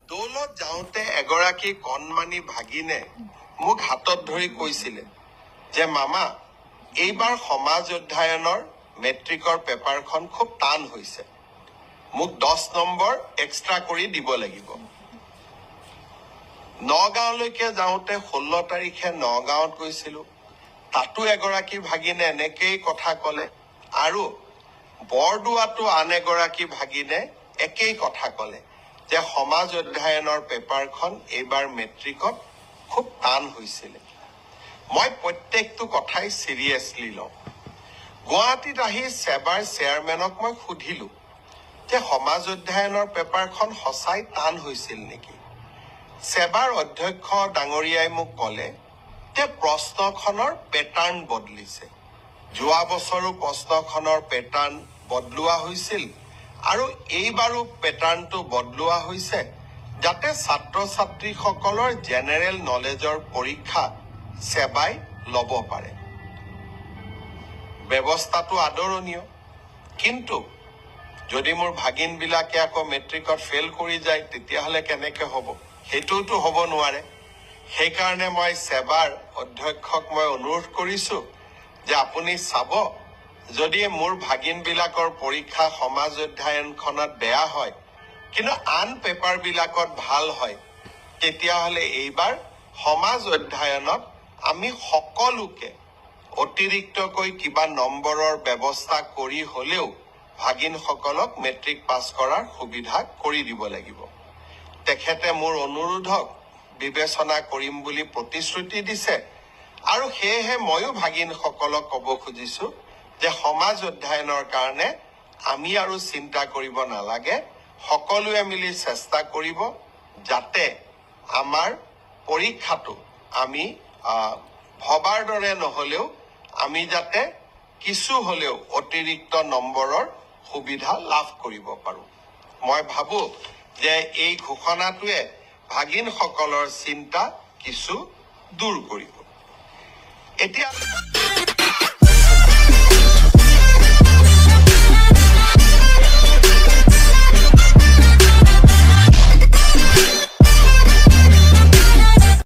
দৌলত যাওঁতে এগৰাকী কণমানি ভাগিনে মোক হাতত ধৰি কৈছিলে যে মামা এইবাৰ সমাজ অধ্যয়নৰ মেট্ৰিকৰ পেপাৰখন খুব টান হৈছে, মোক 10 নম্বৰ এক্সট্ৰা কৰি দিব লাগিব। নগাঁৱলৈকে যাওঁতে 16 তাৰিখে নগাঁৱত গৈছিলো, তাতো এগৰাকী ভাগিনে এনেকেই কথা ক'লে আৰু বৰদোৱাতো আন এগৰাকী ভাগিনে একেই কথা ক'লে যে সমাজ অধ্যয়নৰ পেপাৰখন এইবাৰ মেট্ৰিকত খুব টান হৈছিলে। মই প্ৰত্যেকটো কথাই চিৰিয়াছলি লওঁ। গুৱাহাটীত আহি সেবাৰ চেয়াৰমেনক মই সুধিলো যে সমাজ অধ্যয়নৰ পেপাৰখন সঁচাই টান হৈছিল নেকি। সেবাৰ অধ্যক্ষ ডাঙৰীয়াই মোক ক'লে যে প্ৰশ্নখনৰ পেটাৰ্ণ বদলিছে। যোৱা বছৰো প্ৰশ্নখনৰ পেটাৰ্ণ বদলোৱা হৈছিল আৰু এইবাৰো পেটাৰ্ণটো বদলোৱা হৈছে যাতে ছাত্ৰ ছাত্ৰীসকলৰ জেনেৰেল নলেজৰ পৰীক্ষা সেবাই ল'ব পাৰে। ব্যৱস্থাটো আদৰণীয়, কিন্তু যদি মোৰ ভাগিনবিলাকে আকৌ মেট্ৰিকত ফেইল কৰি যায় তেতিয়াহ'লে কেনেকে হ'ব? সেইটোতো হ'ব নোৱাৰে। সেইকাৰণে মই সেবাৰ অধ্যক্ষক মই অনুৰোধ কৰিছো যে আপুনি চাব, যদি মোৰ ভাগিনবিলাকৰ পৰীক্ষা সমাজ অধ্যয়নখনত বেয়া হয় কিন্তু আন পেপাৰবিলাকত ভাল হয়, তেতিয়াহ'লে এইবাৰ সমাজ অধ্যয়নত আমি সকলোকে অতিৰিক্তকৈ কিবা নম্বৰৰ ব্যৱস্থা কৰি হ'লেও ভাগিনসকলক মেট্ৰিক পাছ কৰাৰ সুবিধা কৰি দিব লাগিব। তেখেতে মোৰ অনুৰোধক বিবেচনা কৰিম বুলি প্ৰতিশ্ৰুতি দিছে আৰু সেয়েহে ময়ো ভাগিনসকলক ক'ব খুজিছো যে সমাজ অধ্যয়নৰ কাৰণে আমি আৰু চিন্তা কৰিব নালাগে, সকলোৱে মিলি চেষ্টা কৰিব যাতে আমাৰ পৰীক্ষাটো আমি ভবাৰ দৰে নহ'লেও আমি যাতে কিছু হ'লেও অতিৰিক্ত নম্বৰৰ সুবিধা লাভ কৰিব পাৰো। মই ভাবো যে এই ঘোষণাটোৱে ভাগিনসকলৰ চিন্তা কিছু দূৰ কৰিব। এতিয়া